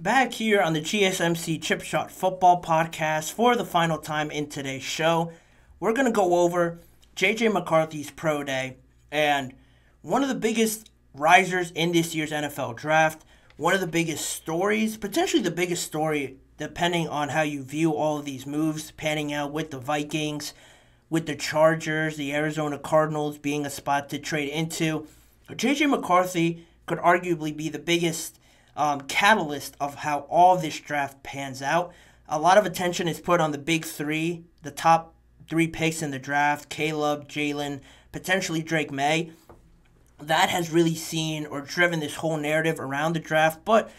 Back here on the GSMC Chip Shot Football Podcast for the final time in today's show. We're going to go over J.J. McCarthy's Pro Day and one of the biggest risers in this year's NFL Draft, one of the biggest stories, potentially the biggest story depending on how you view all of these moves panning out with the Vikings, with the Chargers, the Arizona Cardinals being a spot to trade into. J.J. McCarthy could arguably be the biggest catalyst of how all this draft pans out. A lot of attention is put on the big three, the top three picks in the draft, Caleb, Jalen, potentially Drake May. That has really seen or driven this whole narrative around the draft. But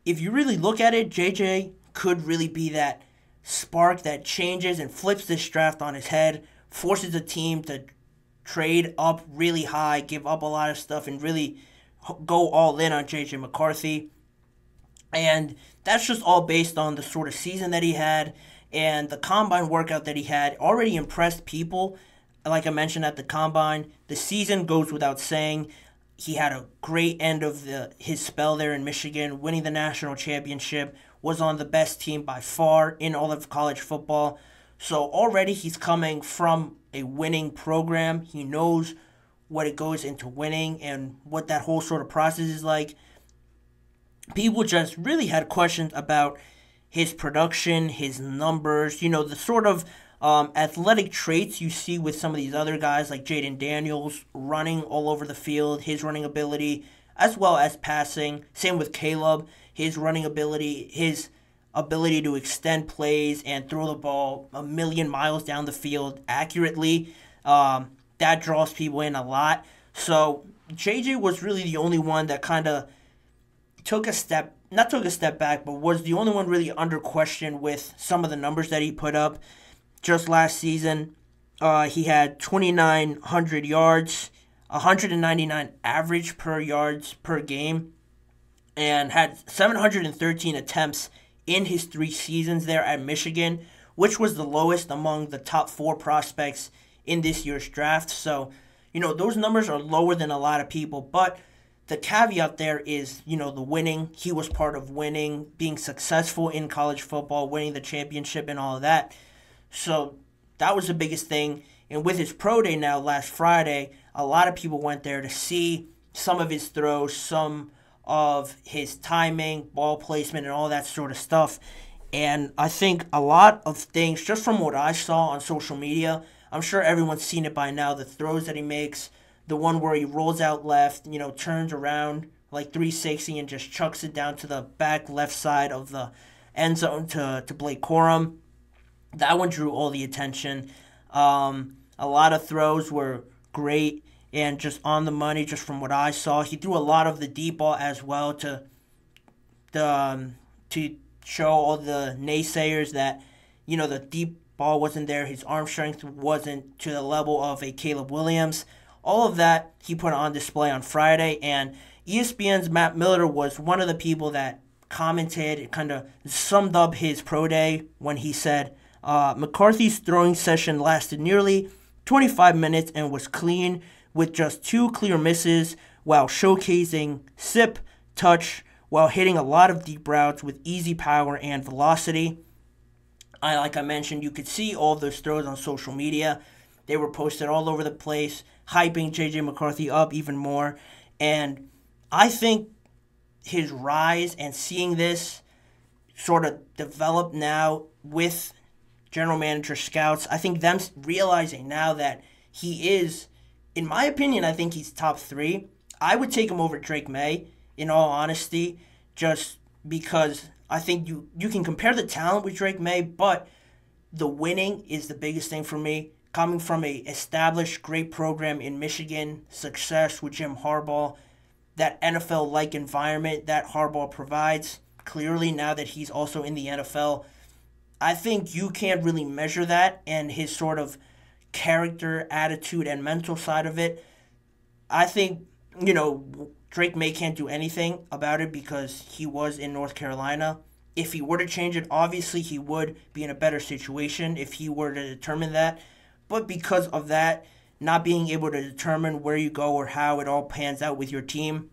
if you really look at it, JJ could really be that spark that changes and flips this draft on its head, forces a team to trade up really high, give up a lot of stuff, and really go all in on J.J. McCarthy. And that's just all based on the sort of season that he had and the combine workout that he had. Already impressed people, like I mentioned at the combine. The season goes without saying. He had a great end of his spell there in Michigan, winning the national championship, was on the best team by far in all of college football. So already he's coming from a winning program. He knows what it goes into winning and what that whole sort of process is like. People just really had questions about his production, his numbers, the sort of athletic traits you see with some of these other guys like Jaden Daniels running all over the field, his running ability, as well as passing. Same with Caleb, his running ability, his ability to extend plays and throw the ball a million miles down the field accurately. That draws people in a lot. So JJ was really the only one that kind of took a step back, but was the only one really under question with some of the numbers that he put up. Just last season, he had 2,900 yards, 199 average per yards per game, and had 713 attempts in his 3 seasons there at Michigan, which was the lowest among the top 4 prospects in this year's draft. So, those numbers are lower than a lot of people, but the caveat there is, the winning. He was part of winning, being successful in college football, winning the championship and all of that. So that was the biggest thing. And with his pro day now last Friday, a lot of people went there to see some of his throws, some of his timing, ball placement, and all that sort of stuff. And I think a lot of things, just from what I saw on social media, I'm sure everyone's seen it by now, the throws that he makes, the one where he rolls out left, turns around like 360 and just chucks it down to the back left side of the end zone to Blake Corum. That one drew all the attention. A lot of throws were great and just on the money, just from what I saw. He threw a lot of the deep ball as well to show all the naysayers that, the deep ball wasn't there. His arm strength wasn't to the level of a Caleb Williams. All of that he put on display on Friday, and ESPN's Matt Miller was one of the people that commented, kind of summed up his pro day when he said, McCarthy's throwing session lasted nearly 25 minutes and was clean with just 2 clear misses while showcasing sip, touch, while hitting a lot of deep routes with easy power and velocity. Like I mentioned, you could see all of those throws on social media. They were posted all over the place, hyping J.J. McCarthy up even more. And I think his rise and seeing this sort of develop now with general manager scouts, I think them realizing now that he is, in my opinion, I think he's top 3. I would take him over Drake May, in all honesty, just because I think you can compare the talent with Drake May, but the winning is the biggest thing for me. Coming from a established great program in Michigan, success with Jim Harbaugh, that NFL-like environment that Harbaugh provides, clearly now that he's also in the NFL, I think you can't really measure that and his sort of character, attitude, and mental side of it. I think, Drake May can't do anything about it because he was in North Carolina. If he were to change it, obviously he would be in a better situation if he were to determine that. But because of that, not being able to determine where you go or how it all pans out with your team,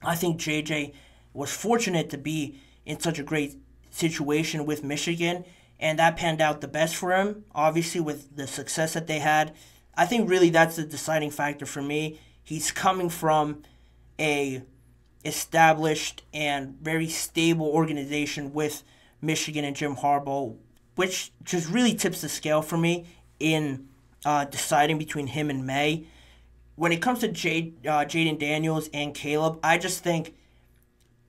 I think JJ was fortunate to be in such a great situation with Michigan, and that panned out the best for him, obviously, with the success that they had. I think really that's the deciding factor for me. He's coming from a established and very stable organization with Michigan and Jim Harbaugh, which just really tips the scale for me in deciding between him and May. When it comes to Jaden Daniels and Caleb, I just think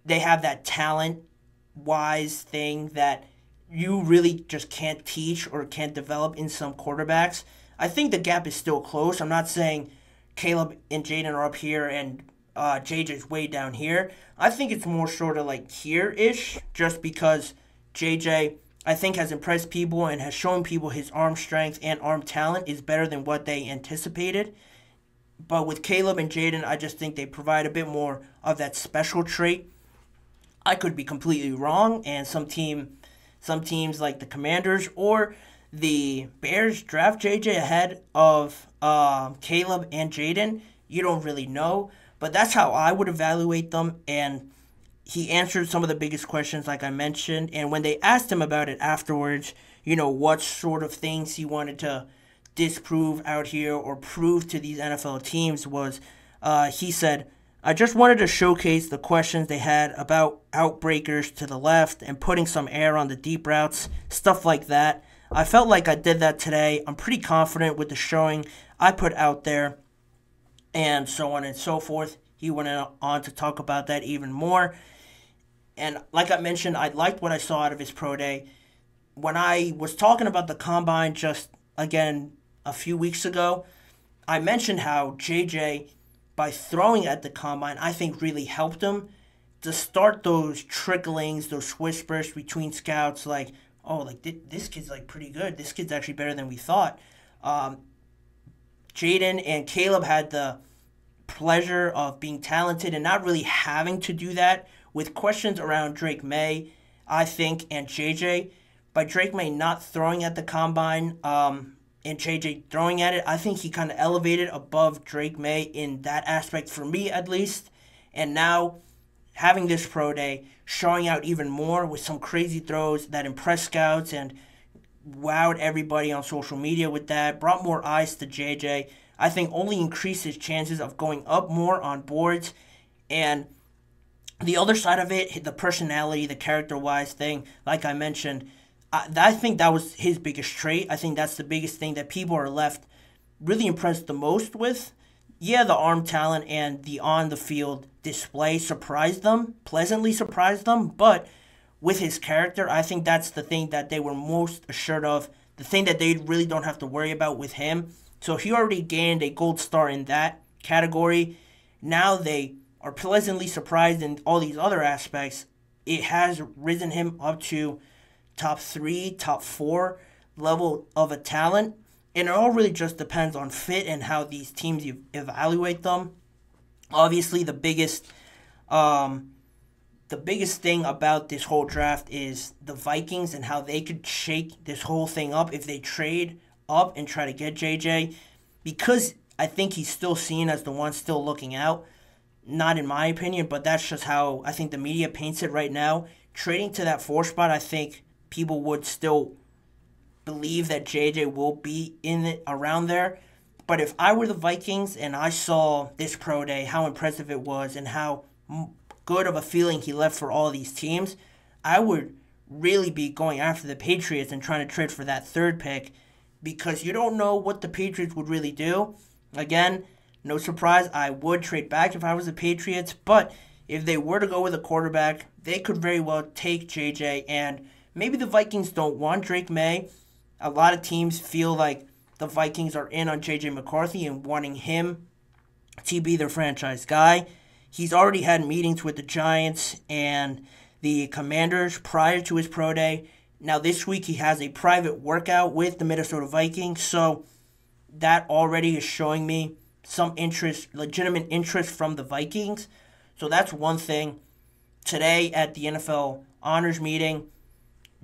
they have that talent-wise thing that you really just can't teach or can't develop in some quarterbacks. I think the gap is still close. I'm not saying Caleb and Jaden are up here and JJ's way down here. I think it's more sort of like here-ish, just because JJ, I think, has impressed people and has shown people his arm strength and arm talent is better than what they anticipated. But with Caleb and Jaden, I just think they provide a bit more of that special trait. I could be completely wrong, and some teams like the Commanders or the Bears draft JJ ahead of Caleb and Jaden. You don't really know, but that's how I would evaluate them. And he answered some of the biggest questions, like I mentioned. And when they asked him about it afterwards, what sort of things he wanted to disprove out here or prove to these NFL teams was, he said, I just wanted to showcase the questions they had about outbreakers to the left and putting some air on the deep routes, stuff like that. I felt like I did that today. I'm pretty confident with the showing I put out there, and so on and so forth. He went on to talk about that even more. And like I mentioned, I liked what I saw out of his pro day. When I was talking about the combine just, again, a few weeks ago, I mentioned how JJ, by throwing at the combine, I think really helped him to start those tricklings, those whispers between scouts, like, oh, like this kid's like pretty good. This kid's actually better than we thought. Jaden and Caleb had the pleasure of being talented and not really having to do that with questions around Drake May, I think, and JJ. By Drake May not throwing at the combine and JJ throwing at it, I think he kind of elevated above Drake May in that aspect, for me at least. And now having this pro day, showing out even more with some crazy throws that impressed scouts and wowed everybody on social media with that, brought more eyes to JJ, I think only increased his chances of going up more on boards. And the other side of it, the personality, the character-wise thing, like I mentioned, I think that was his biggest trait. I think that's the biggest thing that people are left really impressed the most with. Yeah, the arm talent and the on-the-field display surprised them, pleasantly surprised them, but with his character, I think that's the thing that they were most assured of, the thing that they really don't have to worry about with him. So he already gained a gold star in that category. Now they are pleasantly surprised in all these other aspects. It has risen him up to top 3, top 4 level of a talent. And it all really just depends on fit and how these teams evaluate them. Obviously, the biggest thing about this whole draft is the Vikings and how they could shake this whole thing up if they trade up and try to get JJ. Because I think he's still seen as the one still looking out. Not in my opinion, but that's just how I think the media paints it right now. Trading to that 4 spot, I think people would still believe that JJ will be in it around there. But if I were the Vikings and I saw this pro day, how impressive it was and how good of a feeling he left for all these teams, I would really be going after the Patriots and trying to trade for that 3rd pick, because you don't know what the Patriots would really do. Again, no surprise, I would trade back if I was the Patriots, but if they were to go with a quarterback, they could very well take JJ, and maybe the Vikings don't want Drake May. A lot of teams feel like the Vikings are in on J.J. McCarthy and wanting him to be their franchise guy. He's already had meetings with the Giants and the Commanders prior to his pro day. Now this week he has a private workout with the Minnesota Vikings, so that already is showing me some interest, legitimate interest from the Vikings. So that's one thing. Today at the NFL Honors Meeting,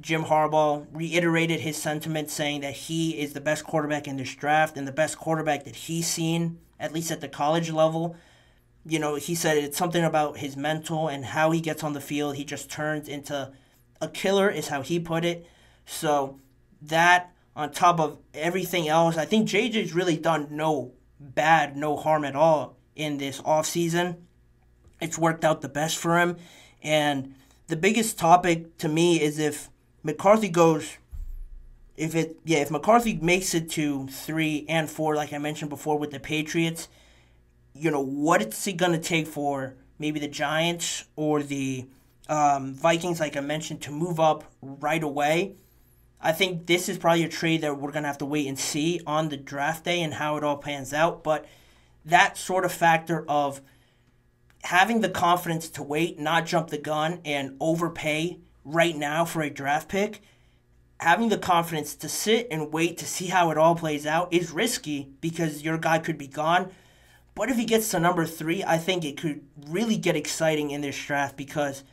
Jim Harbaugh reiterated his sentiment, saying that he is the best quarterback in this draft and the best quarterback that he's seen, at least at the college level. he said it's something about his mental and how he gets on the field. He just turns into a killer, is how he put it. So that, on top of everything else, I think JJ's really done no harm at all in this offseason. It's worked out the best for him. And the biggest topic to me is if McCarthy makes it to 3 and 4, like I mentioned before with the Patriots, what is he going to take for maybe the Giants or the Vikings, like I mentioned, to move up right away? I think this is probably a trade that we're going to have to wait and see on the draft day and how it all pans out. But that sort of factor of having the confidence to wait, not jump the gun and overpay right now for a draft pick, having the confidence to sit and wait to see how it all plays out is risky because your guy could be gone. But if he gets to number 3, I think it could really get exciting in this draft, because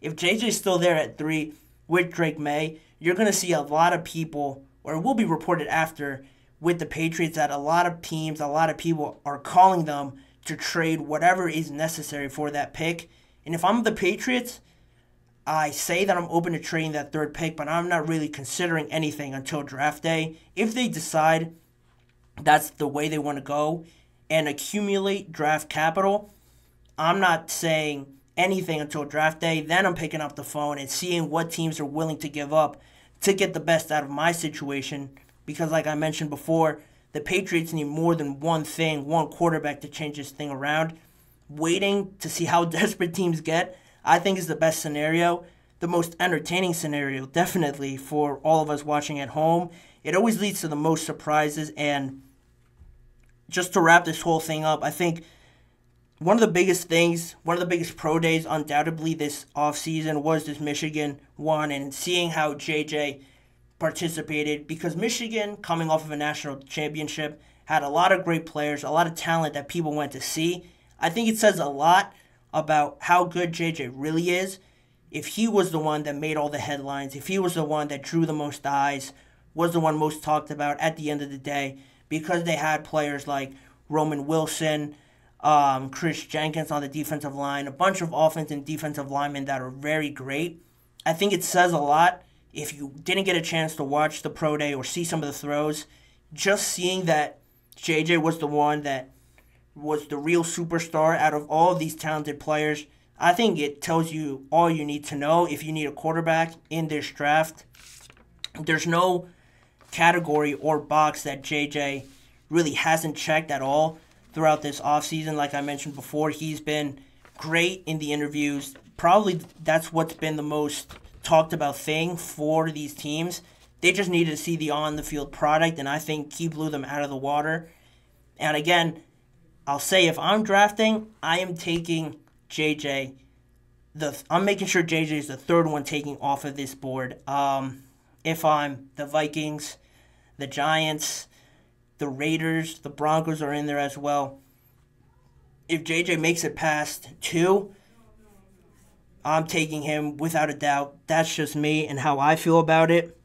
if JJ's still there at 3 with Drake May, you're going to see a lot of people, or it will be reported after with the Patriots, that a lot of teams, a lot of people are calling them to trade whatever is necessary for that pick. And if I'm the Patriots, I say that I'm open to trading that 3rd pick, but I'm not really considering anything until draft day. If they decide that's the way they want to go and accumulate draft capital, I'm not saying anything until draft day. Then I'm picking up the phone and seeing what teams are willing to give up to get the best out of my situation. Because like I mentioned before, the Patriots need more than one quarterback to change this thing around. Waiting to see how desperate teams get, I think, is the best scenario. The most entertaining scenario, definitely, for all of us watching at home. It always leads to the most surprises. And just to wrap this whole thing up, I think one of the biggest pro days undoubtedly this offseason was this Michigan one, and seeing how JJ participated, because Michigan, coming off of a national championship, had a lot of great players, a lot of talent that people went to see. I think it says a lot about how good JJ really is if he was the one that made all the headlines, if he was the one that drew the most eyes, was the one most talked about at the end of the day, because they had players like Roman Wilson, Chris Jenkins on the defensive line, a bunch of offensive and defensive linemen that are very great. I think it says a lot. If you didn't get a chance to watch the pro day or see some of the throws, just seeing that JJ was the one that was the real superstar out of all of these talented players, I think it tells you all you need to know if you need a quarterback in this draft. There's no category or box that JJ really hasn't checked at all throughout this offseason. Like I mentioned before, he's been great in the interviews. Probably that's what's been the most talked about thing for these teams. They just needed to see the on-the-field product, and I think he blew them out of the water. And again, I'll say if I'm drafting, I am taking JJ. I'm making sure JJ is the 3rd one taking off of this board. If I'm the Vikings, the Giants, the Raiders, the Broncos are in there as well. If JJ makes it past 2, I'm taking him without a doubt. That's just me and how I feel about it.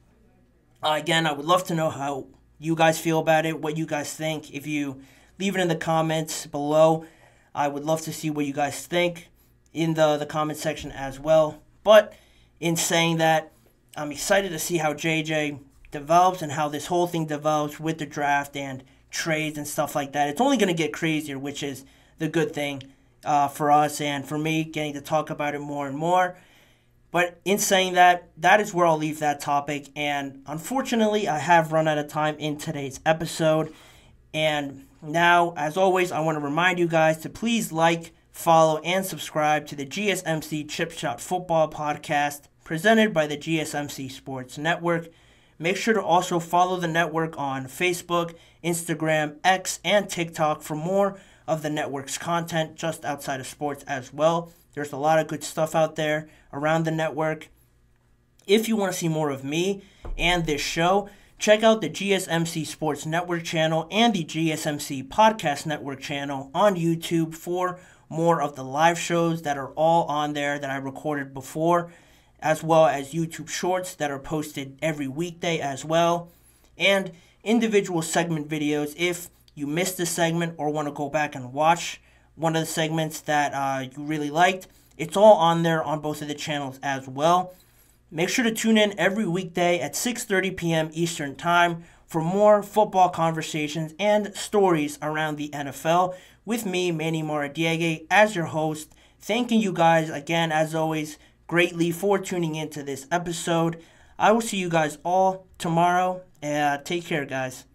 Again, I would love to know how you guys feel about it, what you guys think. If you leave it in the comments below, I would love to see what you guys think in the comment section as well. But in saying that, I'm excited to see how JJ develops and how this whole thing develops with the draft and trades and stuff like that. It's only going to get crazier, which is the good thing for us and for me, getting to talk about it more and more. But in saying that, that is where I'll leave that topic. And unfortunately, I have run out of time in today's episode. And now, as always, I want to remind you guys to please like, follow, and subscribe to the GSMC Chip Shot Football Podcast presented by the GSMC Sports Network. Make sure to also follow the network on Facebook, Instagram, X, and TikTok for more of the network's content just outside of sports as well. There's a lot of good stuff out there around the network. If you want to see more of me and this show, check out the GSMC Sports Network channel and the GSMC Podcast Network channel on YouTube for more of the live shows that are all on there that I recorded before, as well as YouTube Shorts that are posted every weekday as well, and individual segment videos if you missed a segment or want to go back and watch one of the segments that you really liked, it's all on there on both of the channels as well. Make sure to tune in every weekday at 6:30 p.m. Eastern Time for more football conversations and stories around the NFL with me, Manny Moradiaga, as your host. Thanking you guys again, as always, greatly for tuning into this episode. I will see you guys all tomorrow. Take care, guys.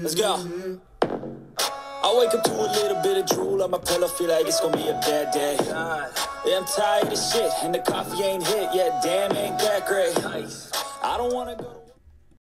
Let's go. I wake up to a little bit of drool on my pillow, feel like it's gonna be a bad day. Yeah, I'm tired of shit, and the coffee ain't hit yet. Damn, ain't that great. I don't wanna go.